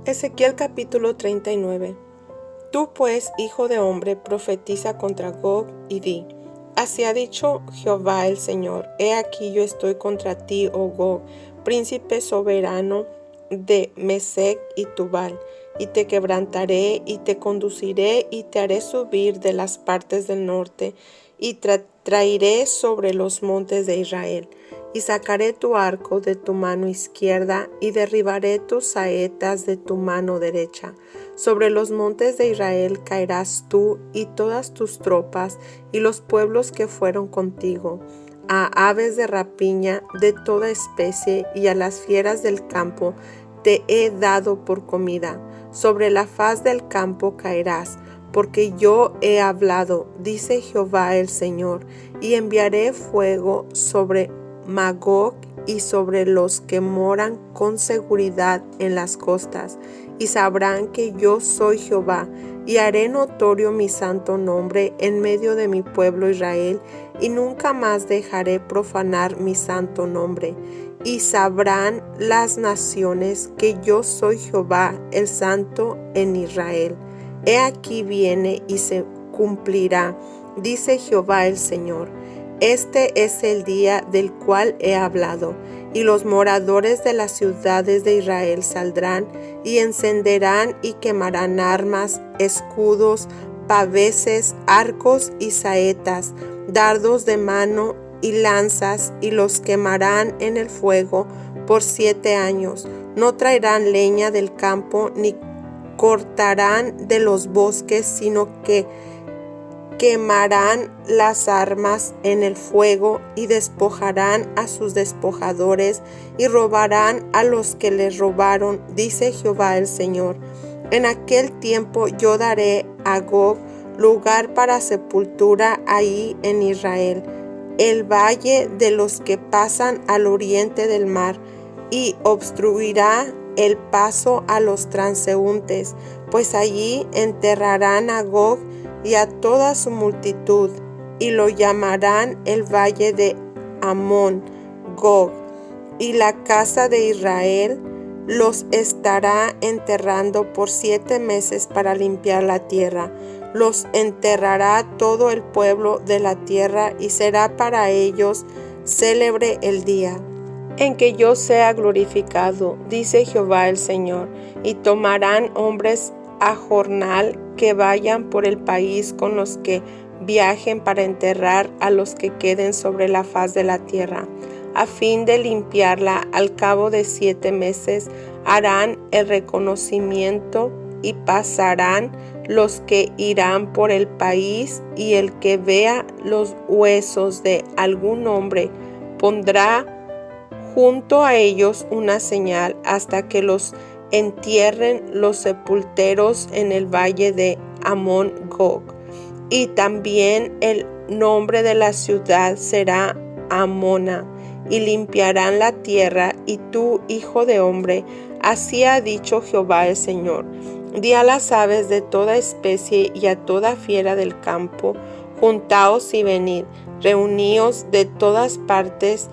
Ezequiel capítulo 39. Tú pues, hijo de hombre, profetiza contra Gog y di: Así ha dicho Jehová el Señor: He aquí yo estoy contra ti, oh Gog, príncipe soberano de Mesec y Tubal, y te quebrantaré y te conduciré y te haré subir de las partes del norte y traeré sobre los montes de Israel. Y sacaré tu arco de tu mano izquierda y derribaré tus saetas de tu mano derecha. Sobre los montes de Israel caerás tú y todas tus tropas y los pueblos que fueron contigo, a aves de rapiña de toda especie y a las fieras del campo te he dado por comida. Sobre la faz del campo caerás, porque yo he hablado, dice Jehová el Señor, y enviaré fuego sobre Magog y sobre los que moran con seguridad en las costas, y sabrán que yo soy Jehová, y haré notorio mi santo nombre en medio de mi pueblo Israel, y nunca más dejaré profanar mi santo nombre. Y sabrán las naciones que yo soy Jehová, el Santo en Israel. He aquí viene y se cumplirá, dice Jehová el Señor. Este es el día del cual he hablado, y los moradores de las ciudades de Israel saldrán y encenderán y quemarán armas, escudos, paveses, arcos y saetas, dardos de mano y lanzas, y los quemarán en el fuego por 7 años. No traerán leña del campo ni cortarán de los bosques, sino que quemarán las armas en el fuego y despojarán a sus despojadores y robarán a los que les robaron, dice Jehová el Señor. En aquel tiempo yo daré a Gog lugar para sepultura ahí en Israel, el valle de los que pasan al oriente del mar, y obstruirá el paso a los transeúntes, pues allí enterrarán a Gog y a toda su multitud, y lo llamarán el valle de Amón, Gog, y la casa de Israel los estará enterrando por 7 meses para limpiar la tierra. Los enterrará todo el pueblo de la tierra, y será para ellos célebre el día en que yo sea glorificado, dice Jehová el Señor. Y tomarán hombres a jornal que vayan por el país con los que viajen para enterrar a los que queden sobre la faz de la tierra, a fin de limpiarla. Al cabo de 7 meses harán el reconocimiento y pasarán los que irán por el país, y el que vea los huesos de algún hombre pondrá junto a ellos una señal hasta que los entierren los sepulteros en el valle de Amón Gog. Y también el nombre de la ciudad será Amona, y limpiarán la tierra. Y tú, hijo de hombre, así ha dicho Jehová el Señor: Di a las aves de toda especie y a toda fiera del campo: juntaos y venid, reuníos de todas partes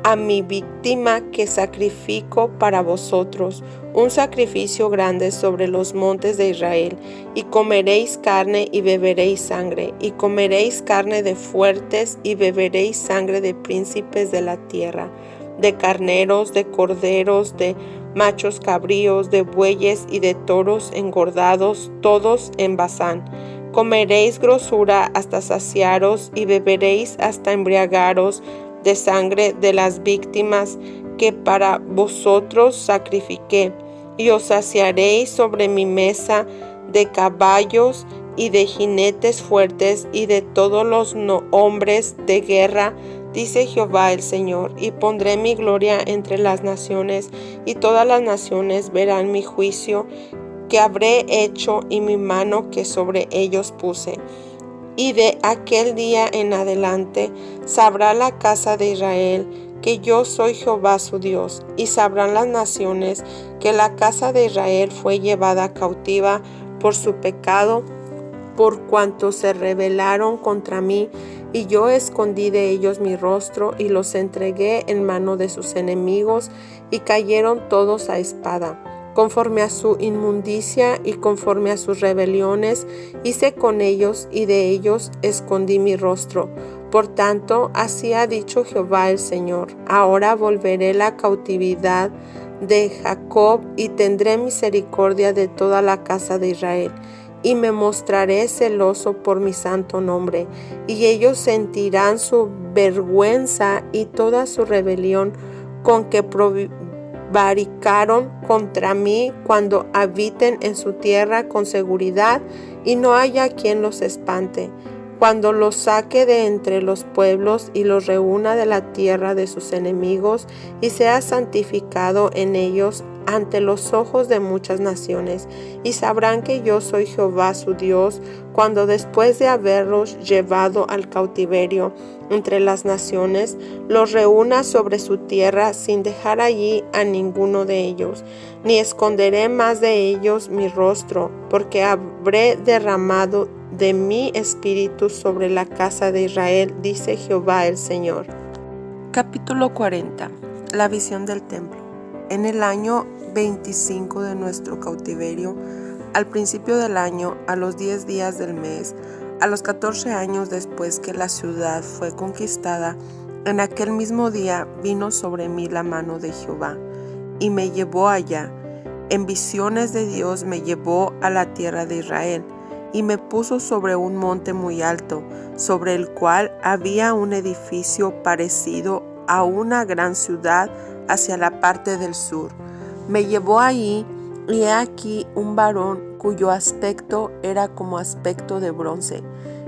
a mi víctima que sacrifico para vosotros, un sacrificio grande sobre los montes de Israel. Y comeréis carne y beberéis sangre, y comeréis carne de fuertes y beberéis sangre de príncipes de la tierra, de carneros, de corderos, de machos cabríos, de bueyes y de toros engordados, todos en Basán. Comeréis grosura hasta saciaros, y beberéis hasta embriagaros de sangre de las víctimas que para vosotros sacrifiqué. Y os saciaréis sobre mi mesa de caballos y de jinetes fuertes y de todos los hombres de guerra, dice Jehová el Señor. Y pondré mi gloria entre las naciones, y todas las naciones verán mi juicio que habré hecho y mi mano que sobre ellos puse. Y de aquel día en adelante sabrá la casa de Israel que yo soy Jehová su Dios, y sabrán las naciones que la casa de Israel fue llevada cautiva por su pecado, por cuanto se rebelaron contra mí, y yo escondí de ellos mi rostro, y los entregué en mano de sus enemigos, y cayeron todos a espada. conforme a su inmundicia y conforme a sus rebeliones, hice con ellos y de ellos escondí mi rostro. Por tanto, así ha dicho Jehová el Señor: ahora volveré la cautividad de Jacob y tendré misericordia de toda la casa de Israel. Y me mostraré celoso por mi santo nombre, y ellos sentirán su vergüenza y toda su rebelión con que prevaricaron contra mí cuando habiten en su tierra con seguridad y no haya quien los espante. Cuando los saque de entre los pueblos y los reúna de la tierra de sus enemigos y sea santificado en ellos ante los ojos de muchas naciones, y sabrán que yo soy Jehová su Dios, cuando después de haberlos llevado al cautiverio entre las naciones, los reúna sobre su tierra sin dejar allí a ninguno de ellos, ni esconderé más de ellos mi rostro, porque habré derramado de mi espíritu sobre la casa de Israel, dice Jehová el Señor. Capítulo 40. La visión del templo. En el año 25 de nuestro cautiverio, al principio del año, a los 10 días del mes, a los 14 años después que la ciudad fue conquistada, en aquel mismo día vino sobre mí la mano de Jehová, y me llevó allá. En visiones de Dios me llevó a la tierra de Israel, y me puso sobre un monte muy alto, sobre el cual había un edificio parecido a una gran ciudad hacia la parte del sur. Me llevó allí, y he aquí un varón cuyo aspecto era como aspecto de bronce,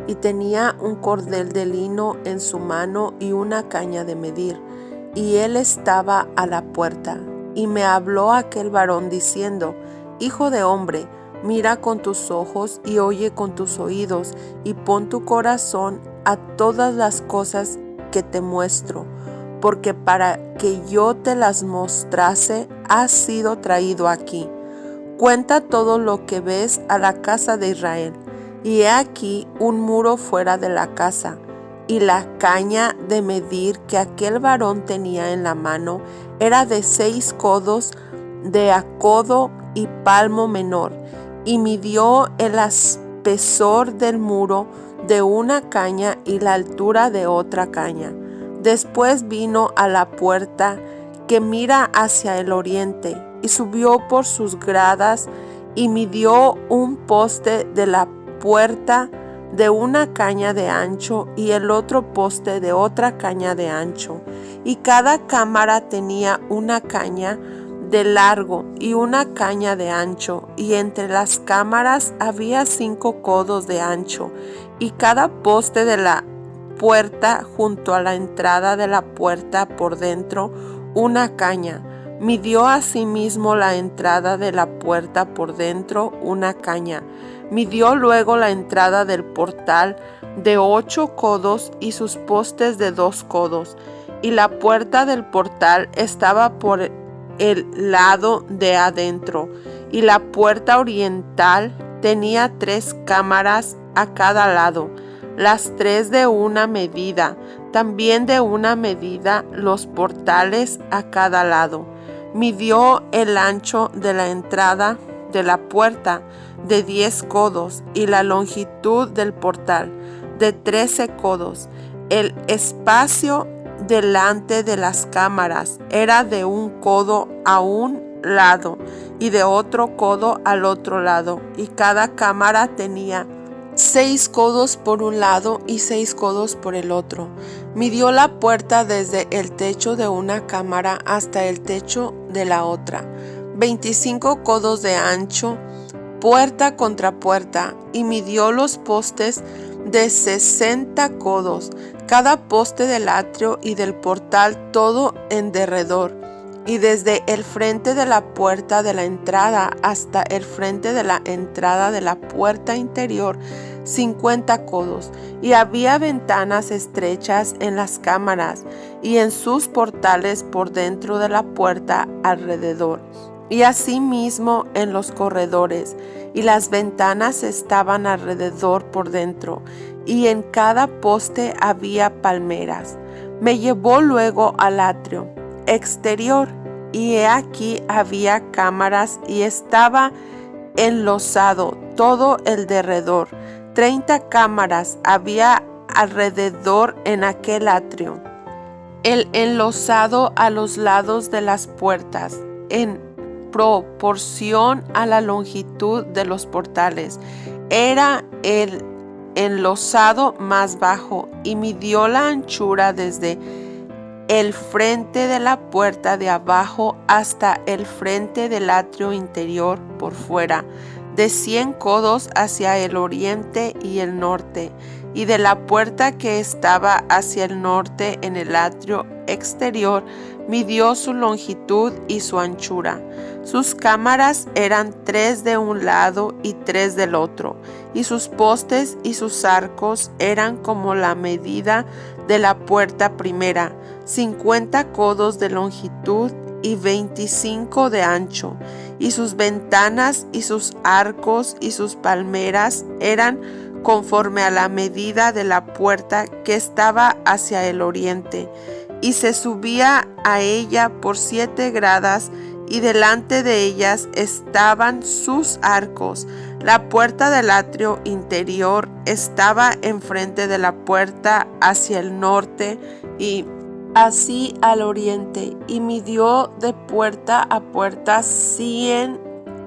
y tenía un cordel de lino en su mano y una caña de medir, y él estaba a la puerta. Y me habló aquel varón diciendo: Hijo de hombre, mira con tus ojos y oye con tus oídos, y pon tu corazón a todas las cosas que te muestro, porque para que yo te las mostrase has sido traído aquí. Cuenta todo lo que ves a la casa de Israel. Y he aquí un muro fuera de la casa, y la caña de medir que aquel varón tenía en la mano era de 6 codos de a codo y palmo menor, y midió el espesor del muro de una caña y la altura de otra caña. Después vino a la puerta que mira hacia el oriente, y subió por sus gradas, y midió un poste de la puerta de una caña de ancho, y el otro poste de otra caña de ancho. Y cada cámara tenía una caña de largo y una caña de ancho, y entre las cámaras había 5 codos de ancho, y cada poste de la puerta junto a la entrada de la puerta por dentro una caña. Midió asimismo la entrada de la puerta por dentro una caña. Midió luego la entrada del portal de 8 codos y sus postes de 2 codos. Y la puerta del portal estaba por el lado de adentro. Y la puerta oriental tenía 3 cámaras a cada lado, las 3 de una medida, también de una medida los portales a cada lado. Midió el ancho de la entrada de la puerta de 10 codos y la longitud del portal de 13 codos. El espacio delante de las cámaras era de 1 codo a un lado y de otro codo al otro lado, y cada cámara tenía 6 codos por un lado y 6 codos por el otro. Midió la puerta desde el techo de una cámara hasta el techo de la otra, 25 codos de ancho, puerta contra puerta, y midió los postes de 60 codos, cada poste del atrio y del portal todo en derredor, y desde el frente de la puerta de la entrada hasta el frente de la entrada de la puerta interior 50 codos. Y había ventanas estrechas en las cámaras y en sus portales por dentro de la puerta alrededor, y asimismo en los corredores, y las ventanas estaban alrededor por dentro, y en cada poste había palmeras. Me llevó luego al atrio exterior, y he aquí había cámaras, y estaba enlosado todo el derredor. 30 cámaras había alrededor en aquel atrio. El enlosado a los lados de las puertas, en proporción a la longitud de los portales, era el enlosado más bajo, y midió la anchura desde el frente de la puerta de abajo hasta el frente del atrio interior por fuera, de 100 codos hacia el oriente y el norte, y de la puerta que estaba hacia el norte en el atrio exterior, midió su longitud y su anchura. Sus cámaras eran 3 de un lado y 3 del otro, y sus postes y sus arcos eran como la medida de la puerta primera, 50 codos de longitud y 25 de ancho, y sus ventanas y sus arcos y sus palmeras eran conforme a la medida de la puerta que estaba hacia el oriente, y se subía a ella por 7 gradas, y delante de ellas estaban sus arcos. La puerta del atrio interior estaba enfrente de la puerta hacia el norte y así al oriente, y midió de puerta a puerta 100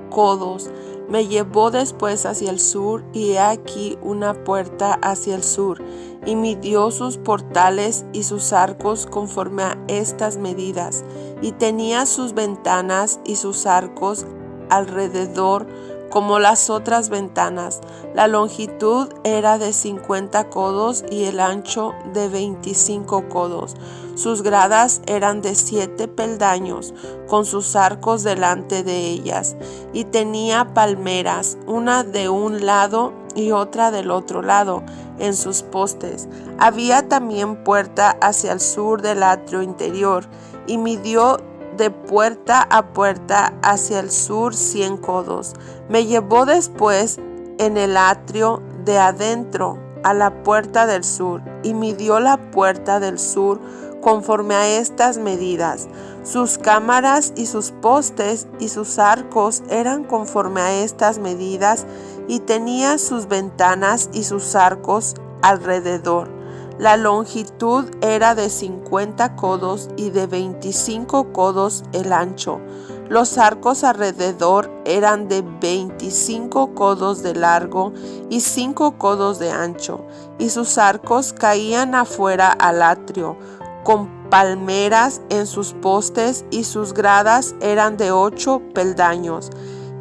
codos. Me llevó después hacia el sur, y he aquí una puerta hacia el sur, y midió sus portales y sus arcos conforme a estas medidas, y tenía sus ventanas y sus arcos alrededor como las otras ventanas. La longitud era de 50 codos y el ancho de 25 codos. Sus gradas eran de 7 peldaños, con sus arcos delante de ellas, y tenía palmeras, una de un lado y otra del otro lado, en sus postes. Había también puerta hacia el sur del atrio interior, y midió de puerta a puerta hacia el sur 100 codos. Me llevó después en el atrio de adentro a la puerta del sur, y midió la puerta del sur conforme a estas medidas. Sus cámaras y sus postes y sus arcos eran conforme a estas medidas, y tenía sus ventanas y sus arcos alrededor. La longitud era de 50 codos y de 25 codos el ancho. Los arcos alrededor eran de 25 codos de largo y 5 codos de ancho, y sus arcos caían afuera al atrio, con palmeras en sus postes, y sus gradas eran de 8 peldaños.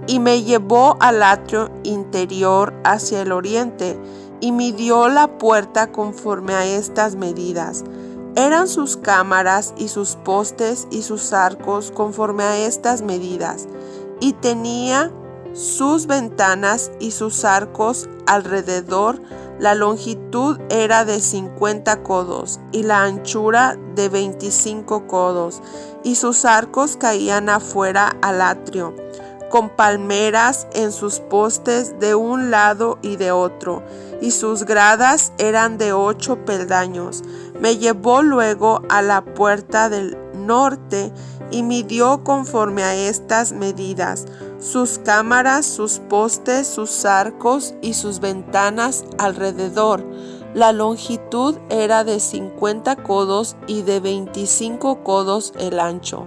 Y me llevó al atrio interior hacia el oriente, y midió la puerta conforme a estas medidas. Eran sus cámaras y sus postes y sus arcos conforme a estas medidas, y tenía sus ventanas y sus arcos alrededor. La longitud era de 50 codos y la anchura de 25 codos, y sus arcos caían afuera al atrio, con palmeras en sus postes de un lado y de otro, y sus gradas eran de 8 peldaños. Me llevó luego a la puerta del norte, y midió conforme a estas medidas, sus cámaras, sus postes, sus arcos y sus ventanas alrededor. La longitud era de 50 codos y de 25 codos el ancho.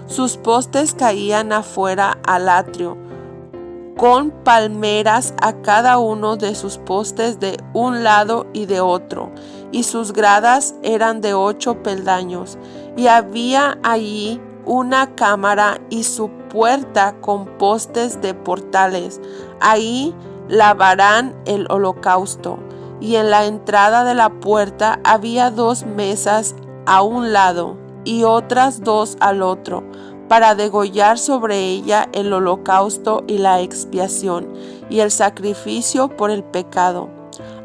Sus postes caían afuera al atrio, con palmeras a cada uno de sus postes de un lado y de otro, y sus gradas eran de 8 peldaños. Y había allí una cámara y su puerta con postes de portales. Ahí lavarán el holocausto. Y en la entrada de la puerta había 2 mesas a un lado y otras 2 al otro, para degollar sobre ella el holocausto y la expiación y el sacrificio por el pecado.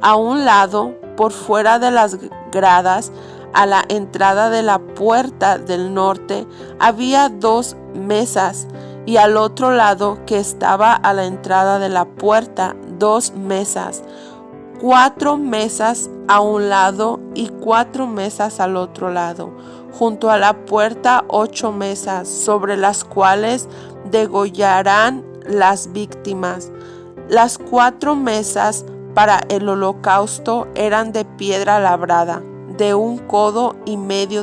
A un lado, por fuera de las gradas, a la entrada de la puerta del norte, había 2 mesas, y al otro lado, que estaba a la entrada de la puerta, 2 mesas, 4 mesas a un lado y 4 mesas al otro lado. junto a la puerta 8 mesas, sobre las cuales degollarán las víctimas. Las 4 mesas para el holocausto eran de piedra labrada, de 1,5 codos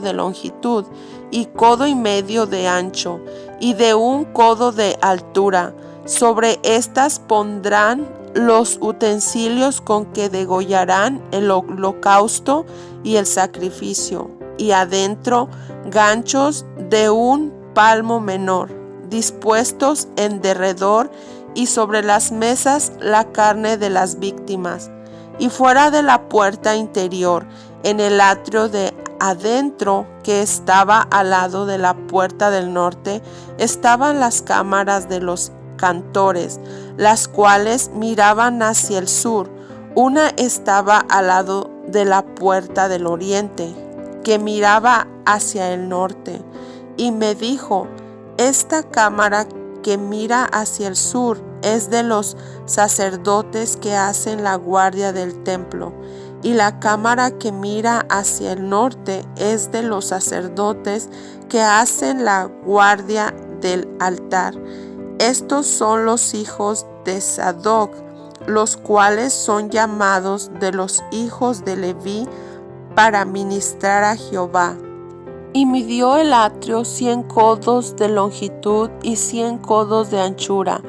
de longitud, y 1,5 codos de ancho, y de 1 codo de altura. Sobre estas pondrán los utensilios con que degollarán el holocausto y el sacrificio, y adentro ganchos de 1 palmo menor, dispuestos en derredor, y sobre las mesas la carne de las víctimas. Y fuera de la puerta interior, en el atrio de adentro, que estaba al lado de la puerta del norte, estaban las cámaras de los cantores, las cuales miraban hacia el sur. Una estaba al lado de la puerta del oriente, que miraba hacia el norte. Y me dijo: esta cámara que mira hacia el sur es de los sacerdotes que hacen la guardia del templo, y la cámara que mira hacia el norte es de los sacerdotes que hacen la guardia del altar. Estos son los hijos de Sadoc, los cuales son llamados de los hijos de Leví para ministrar a Jehová. Y midió el atrio 100 codos de longitud y 100 codos de anchura.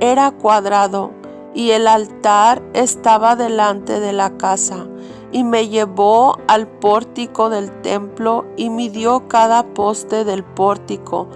Era cuadrado, y el altar estaba delante de la casa. Y me llevó al pórtico del templo, y midió cada poste del pórtico,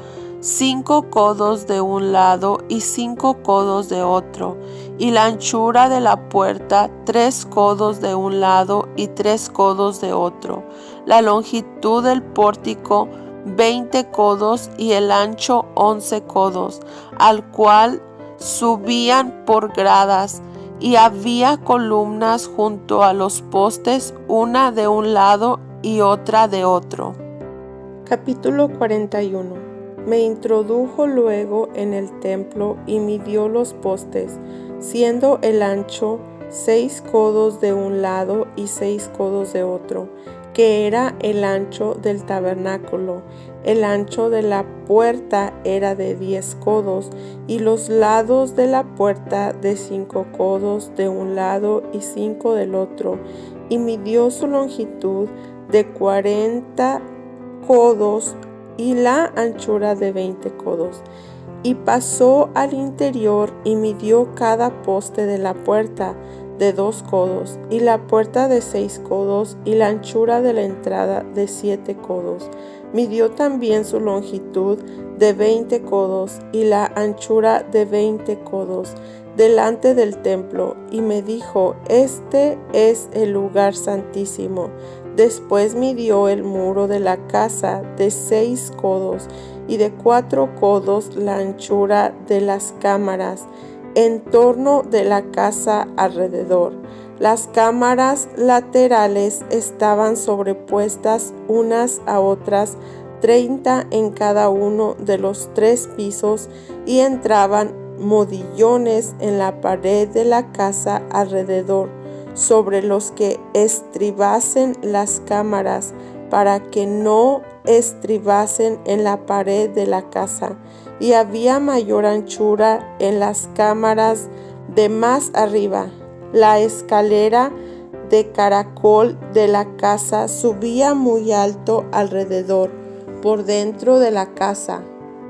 5 codos de un lado y 5 codos de otro, y la anchura de la puerta 3 codos de un lado y 3 codos de otro, la longitud del pórtico 20 codos y el ancho 11 codos, al cual subían por gradas, y había columnas junto a los postes, una de un lado y otra de otro. Capítulo 41. Me introdujo luego en el templo y midió los postes, siendo el ancho 6 codos de un lado y 6 codos de otro, que era el ancho del tabernáculo. El ancho de la puerta era de 10 codos, y los lados de la puerta de 5 codos de un lado y 5 del otro, y midió su longitud de 40 codos y la anchura de 20 codos. Y pasó al interior y midió cada poste de la puerta de 2 codos, y la puerta de 6 codos, y la anchura de la entrada de 7 codos. Midió también su longitud de 20 codos y la anchura de 20 codos delante del templo, y me dijo: este es el lugar santísimo. Después midió el muro de la casa de 6 codos, y de 4 codos la anchura de las cámaras en torno de la casa alrededor. Las cámaras laterales estaban sobrepuestas unas a otras, 30 en cada uno de los 3 pisos, y entraban modillones en la pared de la casa alrededor, sobre los que estribasen las cámaras, para que no estribasen en la pared de la casa. Y había mayor anchura en las cámaras de más arriba. La escalera de caracol de la casa subía muy alto alrededor, por dentro de la casa.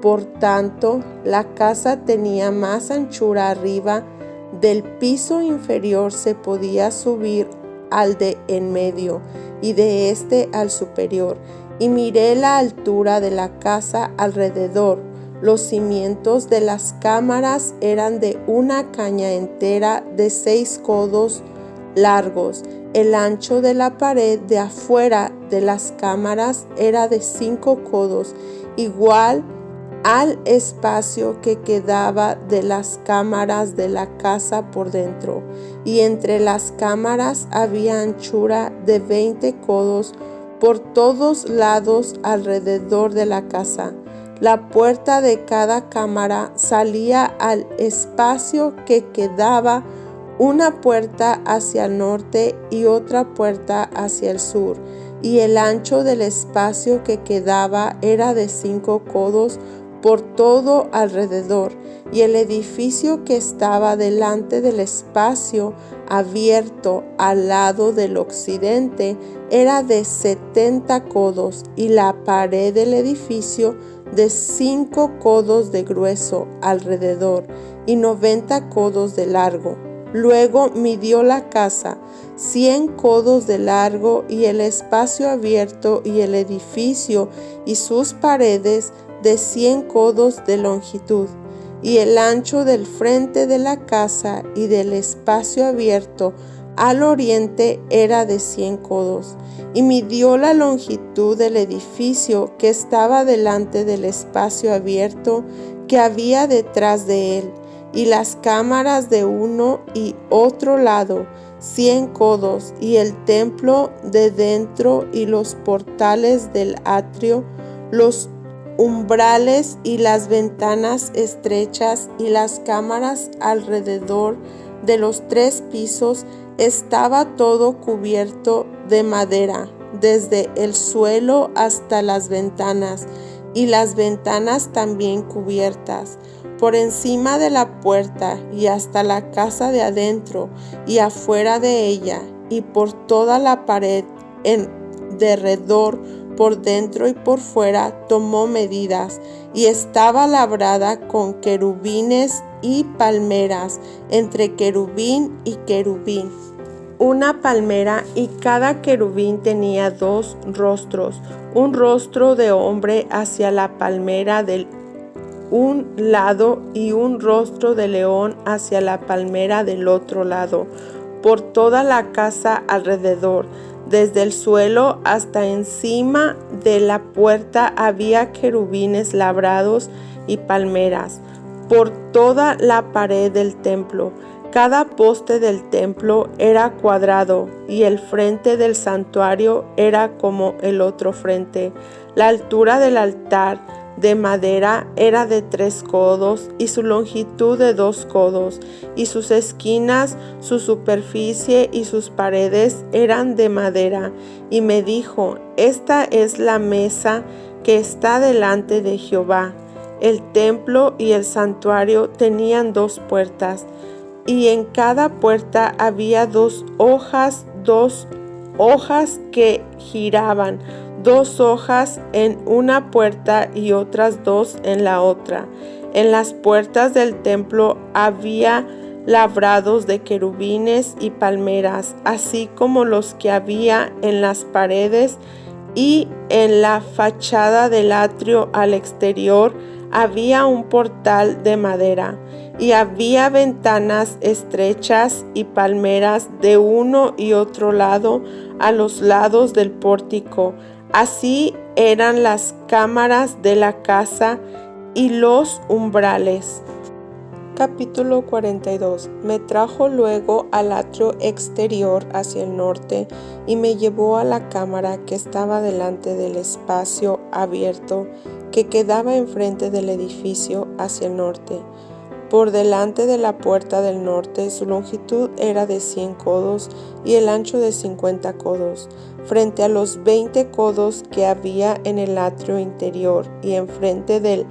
Por tanto, la casa tenía más anchura arriba. Del piso inferior se podía subir al de en medio, y de este al superior. Y miré la altura de la casa alrededor. Los cimientos de las cámaras eran de una caña entera de 6 codos largos. El ancho de la pared de afuera de las cámaras era de 5 codos, igual al espacio que quedaba de las cámaras de la casa por dentro. Y entre las cámaras había anchura de 20 codos por todos lados alrededor de la casa. La puerta de cada cámara salía al espacio que quedaba, una puerta hacia el norte y otra puerta hacia el sur. y el ancho del espacio que quedaba era de 5 codos por todo alrededor, y el edificio que estaba delante del espacio abierto al lado del occidente era de 70 codos, y la pared del edificio de 5 codos de grueso alrededor y 90 codos de largo. Luego midió la casa 100 codos de largo, y el espacio abierto y el edificio y sus paredes de 100 codos de longitud, y el ancho del frente de la casa y del espacio abierto al oriente era de 100 codos. Y midió la longitud del edificio que estaba delante del espacio abierto que había detrás de él, y las cámaras de uno y otro lado, 100 codos, y el templo de dentro y los portales del atrio, los umbrales y las ventanas estrechas y las cámaras alrededor de los 3 pisos, estaba todo cubierto de madera, desde el suelo hasta las ventanas, y las ventanas también cubiertas, por encima de la puerta y hasta la casa de adentro y afuera de ella, y por toda la pared en derredor, por dentro y por fuera, tomó medidas, y estaba labrada con querubines y palmeras, entre querubín y querubín. Una palmera, y cada querubín tenía 2 rostros, un rostro de hombre hacia la palmera del un lado y un rostro de león hacia la palmera del otro lado, por toda la casa alrededor. Desde el suelo hasta encima de la puerta había querubines labrados y palmeras, por toda la pared del templo. Cada poste del templo era cuadrado, y el frente del santuario era como el otro frente. La altura del altar de madera era de 3 codos, y su longitud de 2 codos, y sus esquinas, su superficie y sus paredes eran de madera. Y me dijo: esta es la mesa que está delante de Jehová. El templo y el santuario tenían 2 puertas, y en cada puerta había 2 hojas que giraban, 2 hojas en una puerta y otras 2 en la otra. En las puertas del templo había labrados de querubines y palmeras, así como los que había en las paredes, y en la fachada del atrio al exterior había un portal de madera, y había ventanas estrechas y palmeras de uno y otro lado a los lados del pórtico. Así eran las cámaras de la casa y los umbrales. Capítulo 42. Me trajo luego al atrio exterior hacia el norte, y me llevó a la cámara que estaba delante del espacio abierto que quedaba enfrente del edificio hacia el norte. Por delante de la puerta del norte, su longitud era de 100 codos y el ancho de 50 codos, frente a los 20 codos que había en el atrio interior, y enfrente del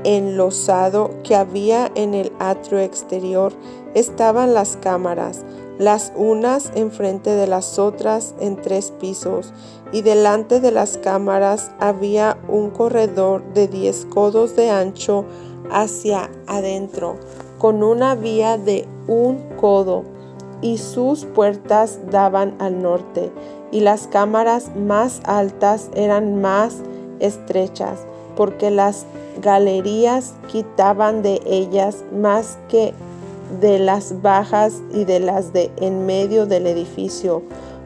enlosado que había en el atrio exterior estaban las cámaras, las unas enfrente de las otras en 3 pisos, y delante de las cámaras había un corredor de 10 codos de ancho hacia adentro, con una vía de 1 codo, y sus puertas daban al norte, y las cámaras más altas eran más estrechas, porque las galerías quitaban de ellas más que de las bajas y de las de en medio del edificio,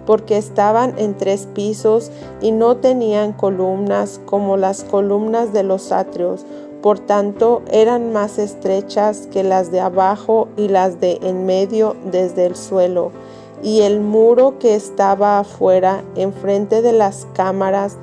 porque estaban en 3 pisos y no tenían columnas como las columnas de los atrios. Por tanto, eran más estrechas que las de abajo y las de en medio desde el suelo. Y el muro que estaba afuera, enfrente de las cámaras,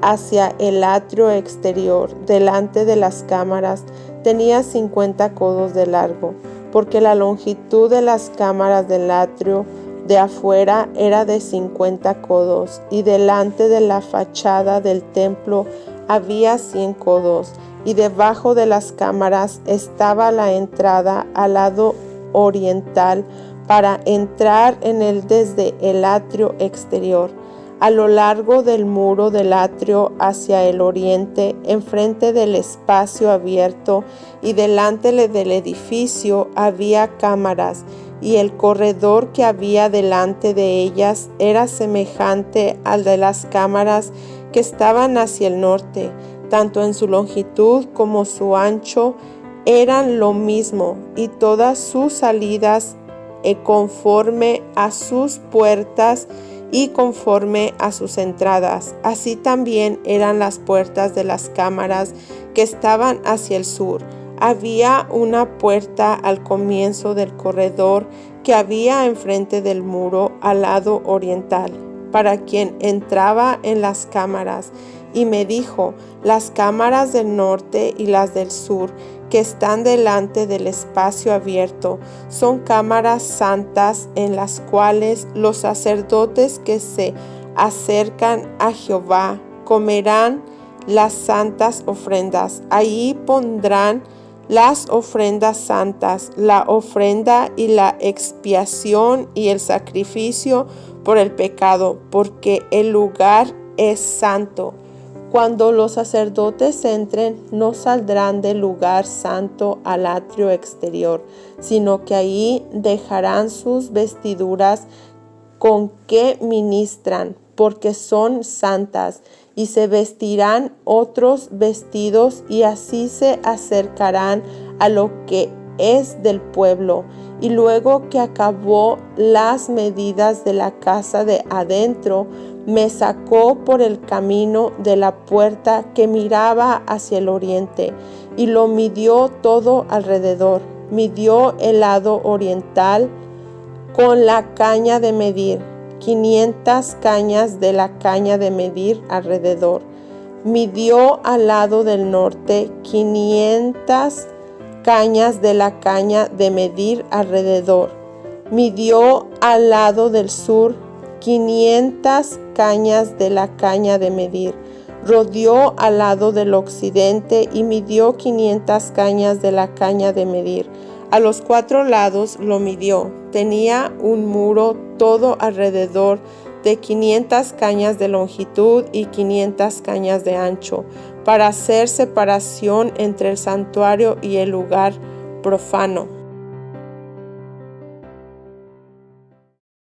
hacia el atrio exterior, delante de las cámaras, tenía 50 codos de largo, porque la longitud de las cámaras del atrio de afuera era de 50 codos, y delante de la fachada del templo había 100 codos, y debajo de las cámaras estaba la entrada al lado oriental para entrar en él desde el atrio exterior. A lo largo del muro del atrio hacia el oriente, enfrente del espacio abierto y delante del edificio, había cámaras, y el corredor que había delante de ellas era semejante al de las cámaras que estaban hacia el norte, tanto en su longitud como su ancho eran lo mismo, y todas sus salidas conforme a sus puertas y conforme a sus entradas. Así también eran las puertas de las cámaras que estaban hacia el sur. Había una puerta al comienzo del corredor que había enfrente del muro al lado oriental, para quien entraba en las cámaras. Y me dijo: las cámaras del norte y las del sur, que están delante del espacio abierto, son cámaras santas en las cuales los sacerdotes que se acercan a Jehová comerán las santas ofrendas. Allí pondrán las ofrendas santas, la ofrenda y la expiación y el sacrificio por el pecado, porque el lugar es santo. Cuando los sacerdotes entren, no saldrán del lugar santo al atrio exterior, sino que allí dejarán sus vestiduras con que ministran, porque son santas, y se vestirán otros vestidos, y así se acercarán a lo que es del pueblo. Y luego que acabó las medidas de la casa de adentro, me sacó por el camino de la puerta que miraba hacia el oriente, y lo midió todo alrededor. Midió el lado oriental con la caña de medir, 500 cañas de la caña de medir alrededor. Midió al lado del norte 500 cañas de la caña de medir alrededor. Midió al lado del sur 500 cañas de la caña de medir. Rodeó al lado del occidente y midió 500 cañas de la caña de medir. A los 4 lados lo midió. Tenía un muro todo alrededor de 500 cañas de longitud y 500 cañas de ancho, para hacer separación entre el santuario y el lugar profano.